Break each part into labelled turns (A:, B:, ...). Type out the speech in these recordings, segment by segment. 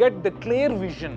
A: get the clear vision।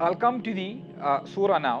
A: I'll come to the surah now.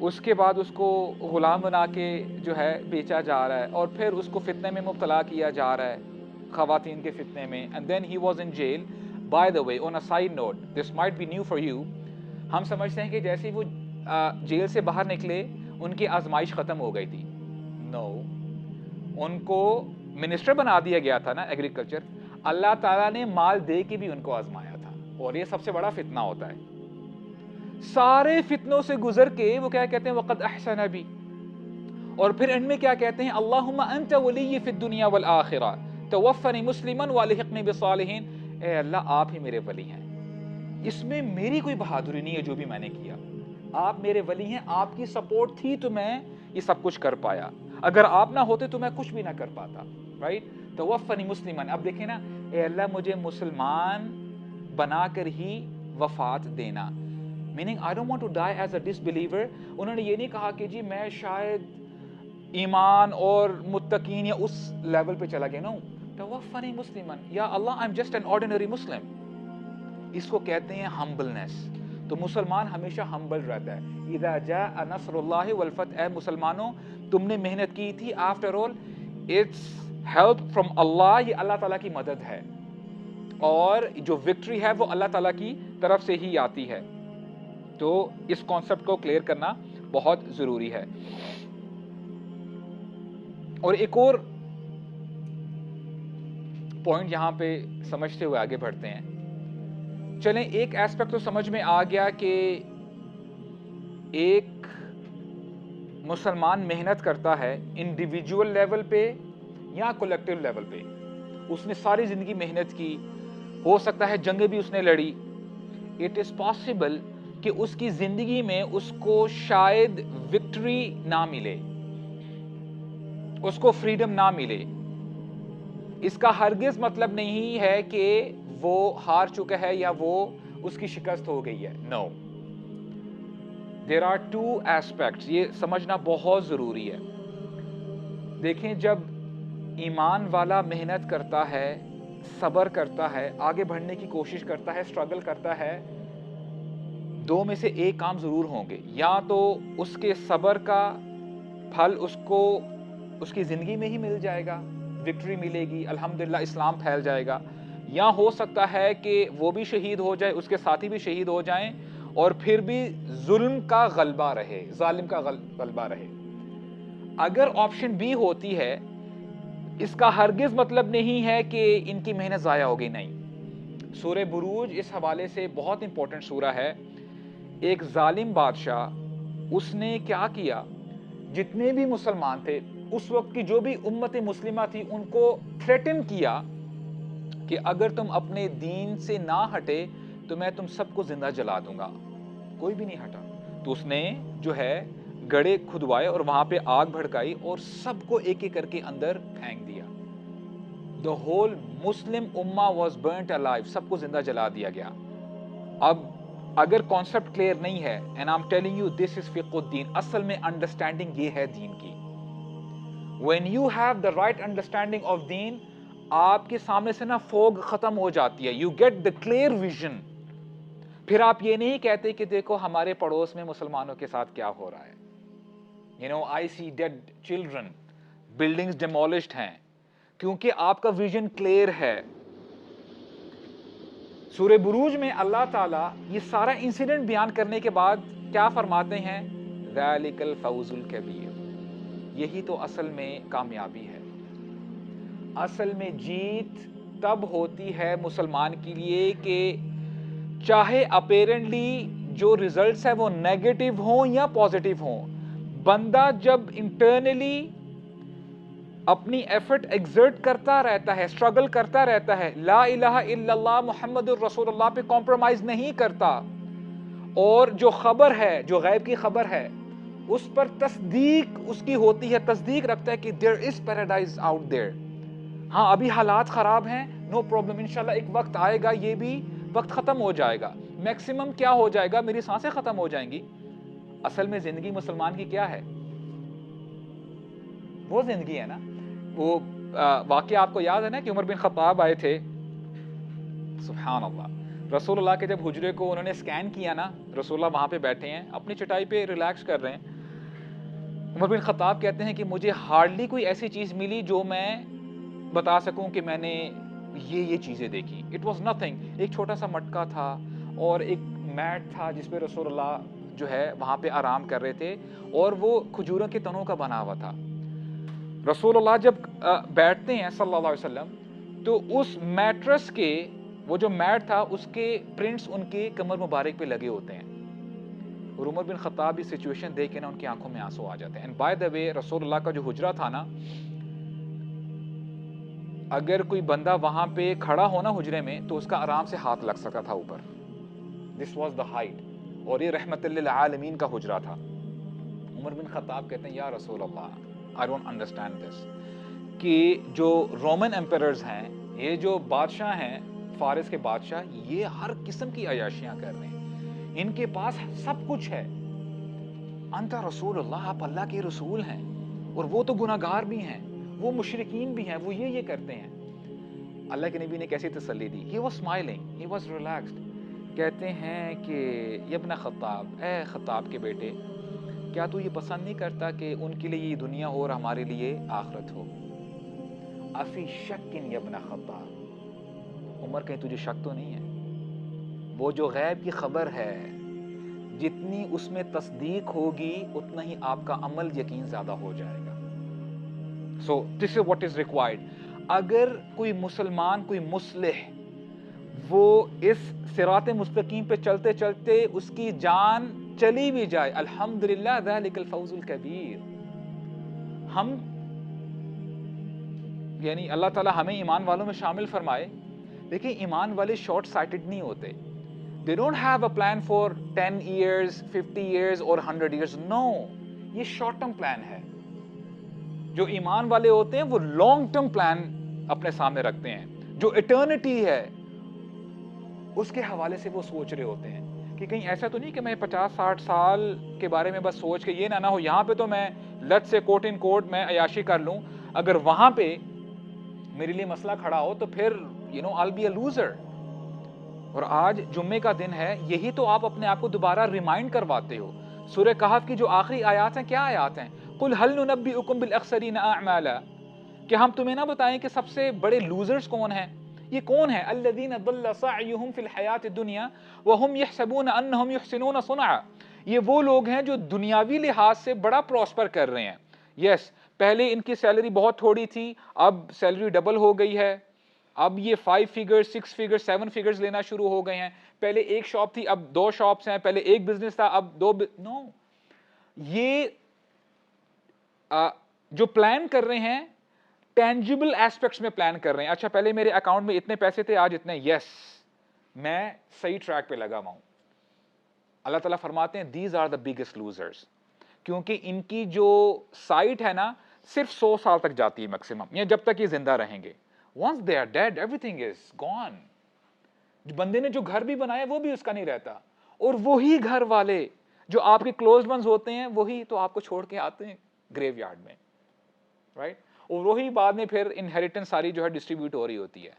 A: اس کے بعد اس کو غلام بنا کے جو ہے بیچا جا رہا ہے، اور پھر اس کو فتنے میں مبتلا کیا جا رہا ہے، خواتین کے فتنے میں. And then he was in jail. By the way on a side note, this might be new for you, ہم سمجھتے ہیں کہ جیسے وہ جیل سے باہر نکلے ان کی آزمائش ختم ہو گئی تھی. نو، ان کو منسٹر بنا دیا گیا تھا نا ایگریکلچر. اللہ تعالیٰ نے مال دے کے بھی ان کو آزمایا تھا، اور یہ سب سے بڑا فتنہ ہوتا ہے. سارے فتنوں سے گزر کے وہ کیا کہتے ہیں وقد احسن بی، اور پھر ان میں کیا کہتے ہیں اللہم انت ولی فی الدنیا والآخرہ توفنی مسلما والحقنی بالصالحین. اے اللہ آپ ہی میرے ولی ہیں، اس میں میری کوئی بہادری نہیں ہے جو بھی میں نے کیا، آپ میرے ولی ہیں، آپ کی سپورٹ تھی تو میں یہ سب کچھ کر پایا، اگر آپ نہ ہوتے تو میں کچھ بھی نہ کر پاتا. رائٹ، توفنی مسلما. اب دیکھیں نا، اے اللہ مجھے مسلمان بنا کر ہی وفات دینا. Meaning I don't want to die as a disbeliever. انہوں نے یہ نہیں کہا کہ جی میں شاید ایمان اور متقین یا اس لیول پہ چلا گیا. نو، توفنی مسلما، یا اللہ I am just an ordinary Muslim. اس کو کہتے ہیں ہمبلنس. تو مسلمان ہمیشہ ہمبل رہتا ہے. اذا جاء نصر اللہ والفتح، اے مسلمانوں تم نے محنت کی تھی، after all it's help from Allah, یہ اللہ تعالیٰ کی مدد ہے، اور جو وکٹری ہے وہ اللہ تعالیٰ کی طرف سے ہی آتی ہے. تو اس کانسیپٹ کو کلیئر کرنا بہت ضروری ہے. اور ایک اور پوائنٹ یہاں پہ سمجھتے ہوئے آگے بڑھتے ہیں. چلیں ایک ایسپیکٹ تو سمجھ میں آ گیا کہ ایک مسلمان محنت کرتا ہے انڈیویجول لیول پہ یا کولیکٹیو لیول پہ. اس نے ساری زندگی محنت کی، ہو سکتا ہے جنگیں بھی اس نے لڑی. اٹ از پاسبل کہ اس کی زندگی میں اس کو شاید وکٹری نہ ملے، اس کو فریڈم نہ ملے. اس کا ہرگز مطلب نہیں ہے کہ وہ ہار چکا ہے یا وہ اس کی شکست ہو گئی ہے. نو، دیر آر ٹو ایسپیکٹس، یہ سمجھنا بہت ضروری ہے. دیکھیں جب ایمان والا محنت کرتا ہے، صبر کرتا ہے، آگے بڑھنے کی کوشش کرتا ہے، اسٹرگل کرتا ہے، دو میں سے ایک کام ضرور ہوں گے. یا تو اس کے صبر کا پھل اس کو اس کی زندگی میں ہی مل جائے گا، وکٹری ملے گی، الحمدللہ اسلام پھیل جائے گا. یا ہو سکتا ہے کہ وہ بھی شہید ہو جائے، اس کے ساتھی بھی شہید ہو جائیں، اور پھر بھی ظلم کا غلبہ رہے، ظالم کا غلبہ رہے. اگر آپشن بی ہوتی ہے، اس کا ہرگز مطلب نہیں ہے کہ ان کی محنت ضائع ہوگی. نہیں. سورہ بروج اس حوالے سے بہت امپورٹنٹ سورہ ہے. ایک ظالم بادشاہ، اس نے کیا کیا، جتنے بھی مسلمان تھے اس وقت کی، جو بھی امت مسلمہ تھی، ان کو تھریٹن کیا کہ اگر تم اپنے دین سے نہ ہٹے تو میں تم سب کو زندہ جلا دوں گا. کوئی بھی نہیں ہٹا تو اس نے جو ہے گڑھے کھدوائے اور وہاں پہ آگ بھڑکائی اور سب کو ایک ایک کر کے اندر پھینک دیا. The whole Muslim Ummah was burnt alive. سب کو زندہ جلا دیا گیا. اب اگر کانسیپٹ کلیئر نہیں ہے، and I'm telling you this is فقہ الدین، اصل میں انڈرسٹینڈنگ یہ ہے دین کی. When you have the right understanding of دین، آپ کے سامنے سے نا فوگ ختم ہو جاتی ہے. You get the clear vision. پھر آپ یہ نہیں کہتے کہ دیکھو ہمارے پڑوس میں مسلمانوں کے ساتھ کیا ہو رہا ہے. You know, I see dead children, buildings demolished ہیں، کیونکہ آپ کا ویژن کلیئر ہے. سورہ بروج میں اللہ تعالیٰ یہ سارا انسیڈنٹ بیان کرنے کے بعد کیا فرماتے ہیں؟ ذَلِكَ الْفَوْزُ الْكَبِيرُ. یہی تو اصل میں کامیابی ہے. اصل میں جیت تب ہوتی ہے مسلمان کے لیے کہ چاہے اپیرنٹلی جو ریزلٹس ہیں وہ نیگیٹو ہوں یا پازیٹیو ہوں، بندہ جب انٹرنلی اپنی ایفرٹ ایگزرٹ کرتا رہتا ہے، اسٹرگل کرتا رہتا ہے، لا الہ الا اللہ محمد الرسول اللہ پہ کمپرومائز نہیں کرتا، اور جو خبر ہے، جو غیب کی خبر ہے، اس پر تصدیق اس کی ہوتی ہے، تصدیق رکھتا ہے کہ there is paradise out there. ہاں ابھی حالات خراب ہیں، نو پرابلم، انشاءاللہ ایک وقت آئے گا، یہ بھی وقت ختم ہو جائے گا. میکسیمم کیا ہو جائے گا، میری سانسیں ختم ہو جائیں گی. اصل میں زندگی مسلمان کی کیا ہے؟ وہ زندگی ہے نا. وہ واقعہ آپ کو یاد ہے نا کہ عمر بن خطاب آئے تھے، سبحان اللہ، رسول اللہ کے جب حجرے کو انہوں نے اسکین کیا نا, رسول اللہ وہاں پہ بیٹھے ہیں اپنی چٹائی پہ ریلیکس کر رہے ہیں. عمر بن خطاب کہتے ہیں کہ مجھے ہارڈلی کوئی ایسی چیز ملی جو میں بتا سکوں کہ میں نے یہ چیزیں دیکھی. It was nothing. ایک چھوٹا سا مٹکا تھا اور ایک میٹ تھا جس پہ رسول اللہ جو ہے وہاں پہ آرام کر رہے تھے, اور وہ کھجوروں کے تنوں کا بنا ہوا تھا. رسول اللہ جب بیٹھتے ہیں صلی اللہ علیہ وسلم تو اس میٹرس کے وہ جو میٹ تھا اس کے پرنٹس ان کے کمر مبارک پہ لگے ہوتے ہیں. اور عمر بن خطاب یہ سچویشن دیکھ کے نا ان کی آنکھوں میں آنسو آ جاتے ہیں. اینڈ بائی دا وے رسول اللہ کا جو حجرہ تھا نا, اگر کوئی بندہ وہاں پہ کھڑا ہونا حجرے میں تو اس کا آرام سے ہاتھ لگ سکتا تھا اوپر. This was the height. اور یہ رحمت للعالمین کا حجرہ تھا. عمر بن خطاب کہتے ہیں یا رسول اللہ, I don't understand this, کہ جو رومن ایمپررز ہیں, یہ جو بادشاہ ہیں, فارس کے بادشاہ, یہ ہر قسم کی عیاشیاں کر رہے ہیں, ان کے پاس سب کچھ ہے. انت رسول اللہ, آپ اللہ کے رسول ہیں, اور وہ تو گناہگار بھی ہیں, وہ مشرکین بھی ہیں, وہ یہ کرتے ہیں. اللہ کے نبی نے کیسی تسلی دی. He was smiling, he was relaxed. کہتے ہیں کہ یہ ابن خطاب, اے خطاب کے بیٹے, کیا تو یہ پسند نہیں کرتا کہ ان کے لیے یہ دنیا ہو اور ہمارے لیے آخرت ہو؟ افی شک یا ابن خطاب. عمر کہیں تجھے شک تو نہیں ہے؟ وہ جو غیب کی خبر ہے, جتنی اس میں تصدیق ہوگی اتنا ہی آپ کا عمل یقین زیادہ ہو جائے گا. So this is what is required. اگر کوئی مسلمان, کوئی مصلح, وہ اس صراط مستقیم پہ چلتے چلتے اس کی جان چلی بھی جائے, الحمدللہ ذالک الفوز الکبیر. ہم یعنی اللہ تعالی ہمیں ایمان والوں میں شامل فرمائے. دیکھیں ایمان والے شارٹ سائٹڈ نہیں ہوتے. They don't have a plan for 10 years, 50 years اور 100 years. No, یہ شارٹ ٹرم پلان ہے. جو ایمان والے ہوتے ہیں وہ لانگ ٹرم پلان اپنے سامنے رکھتے ہیں. جو اٹرنٹی ہے اس کے حوالے سے وہ سوچ رہے ہوتے ہیں کہ کہیں ایسا تو نہیں کہ میں 50-60 سال کے بارے میں بس سوچ کے یہ نہ ہو یہاں پہ تو میں لٹ سے کوٹ ان کوٹ میں عیاشی کر لوں, اگر وہاں پہ میرے لیے مسئلہ کھڑا ہو تو پھر I'll be a loser. اور آج جمعے کا دن ہے, یہی تو آپ اپنے آپ کو دوبارہ ریمائنڈ کرواتے ہو. سورہ کہف کی جو آخری آیات ہیں, کیا آیات ہیں؟ قُلْ هَلْ نُنَبِّئُكُمْ بِالْأَخْسَرِينَ أَعْمَالًا, کہ ہم تمہیں نہ بتائیں کہ سب سے بڑے لوزرز کون ہیں. یہ کون ہے؟ الذین ضل سعیہم فی الحیات الدنیا وہم یحسبون انہم یحسنون صنعا. یہ وہ لوگ ہیں جو دنیاوی لحاظ سے بڑا پراسپر کر رہے ہیں. یس, پہلے ان کی سیلری بہت تھوڑی تھی, اب سیلری ڈبل ہو گئی ہے, اب یہ 5 فگرز 6 فگرز 7 فگرز لینا شروع ہو گئے ہیں. پہلے ایک شاپ تھی, اب 2 شاپس ہیں, پہلے ایک بزنس تھا, اب 2. نو, یہ جو پلان کر رہے ہیں ٹینجیبل ایسپیکٹس میں پلان کر رہے ہیں. اچھا پہلے میرے اکاؤنٹ میں اتنے پیسے تھے, آج اتنے. یس, میں صحیح ٹریک پہ لگا ہوا ہوں. اللہ تعالیٰ فرماتے ہیں these are the biggest losers, کیونکہ ان کی جو سائٹ ہے نا صرف 100 سال تک جاتی ہے میکسیمم, یا جب تک یہ زندہ رہیں گے. once they are dead everything is gone. بندے نے جو گھر بھی بنایا وہ بھی اس کا نہیں رہتا, اور وہی گھر والے جو آپ کے کلوز ونز ہوتے ہیں وہی تو آپ کو چھوڑ کے آتے ہیں گریو یارڈ میں, رائٹ. اور وہی بعد میں پھر انہیریٹنس ساری جو ہے ڈسٹریبیوٹ ہو رہی ہوتی ہے.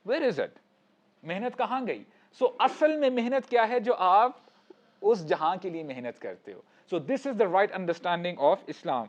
A: Where is it? محنت کہاں گئی؟ سو اصل میں محنت کیا ہے جو آپ اس جہاں کے لیے محنت کرتے ہو. So this is the right understanding of Islam.